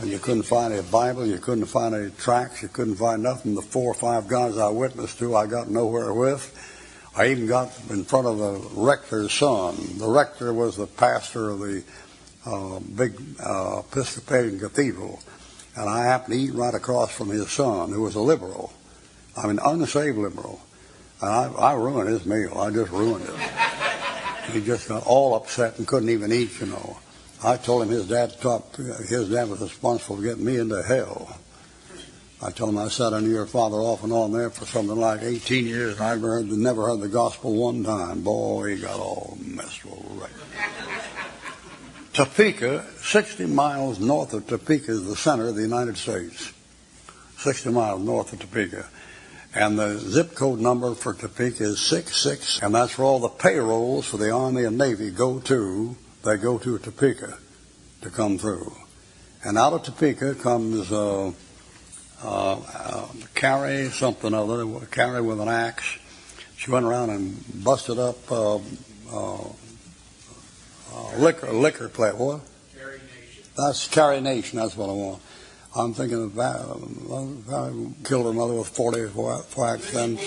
And you couldn't find a Bible, you couldn't find any tracts, you couldn't find nothing. The 4 or 5 guys I witnessed to, I got nowhere with. I even got in front of the rector's son. The rector was the pastor of the big Episcopalian cathedral. And I happened to eat right across from his son, who was a liberal. I mean, unsaved liberal. And I ruined his meal. I just ruined it. He just got all upset and couldn't even eat, you know. I told him his dad was responsible for getting me into hell. I told him I sat under your father off and on there for something like 18 years. I never heard the gospel one time. Boy, he got all messed right. Topeka, 60 miles north of Topeka, is the center of the United States. 60 miles north of Topeka. And the zip code number for Topeka is 66. And that's where all the payrolls for the Army and Navy go to. They go to Topeka to come through. And out of Topeka comes Carrie, something other, Carrie with an axe. She went around and busted up liquor plate. What? Carrie Nation. That's Carrie Nation, that's what I want. I'm thinking of killed her mother with 40 whacks. Then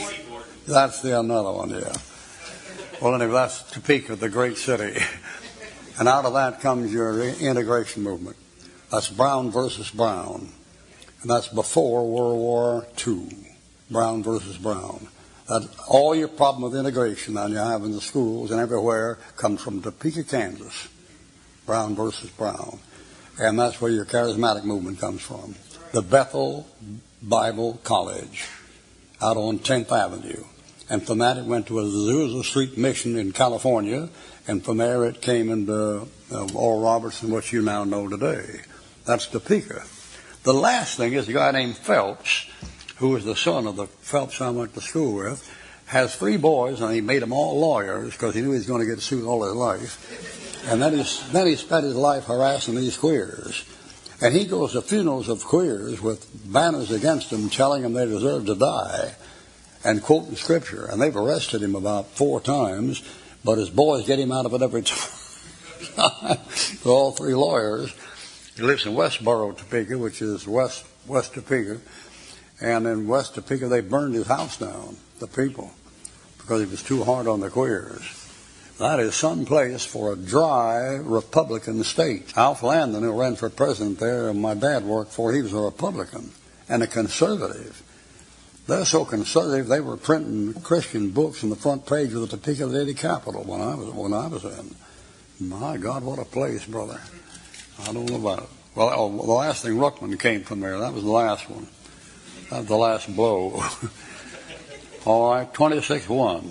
that's the another one, yeah. Well, anyway, that's Topeka, the great city. And out of that comes your integration movement. That's Brown versus Brown. And that's before World War II. Brown versus Brown. That all your problem with integration that you have in the schools and everywhere comes from Topeka, Kansas. Brown versus Brown. And that's where your charismatic movement comes from. The Bethel Bible College out on 10th Avenue. And from that it went to Azusa Street Mission in California. And from there it came into Oral Roberts and what you now know today. That's Topeka. The last thing is a guy named Phelps, who was the son of the Phelps I went to school with, has 3 boys, and he made them all lawyers because he knew he was going to get sued all his life. And then he spent his life harassing these queers. And he goes to funerals of queers with banners against them telling them they deserve to die and quoting scripture. And they've arrested him about 4 times, but his boys get him out of it every time. They're all 3 lawyers. He lives in Westboro, Topeka, which is West Topeka. And in West Topeka, they burned his house down, the people, because he was too hard on the queers. That is some place for a dry Republican state. Alf Landon, who ran for president there, and my dad worked for, he was a Republican and a conservative. They're so conservative, they were printing Christian books on the front page of the Topeka Daily Capital when I was in. My God, what a place, brother. I don't know about it. Well, the last thing, Ruckman came from there. That was the last one. That was the last blow. All right, 26-1.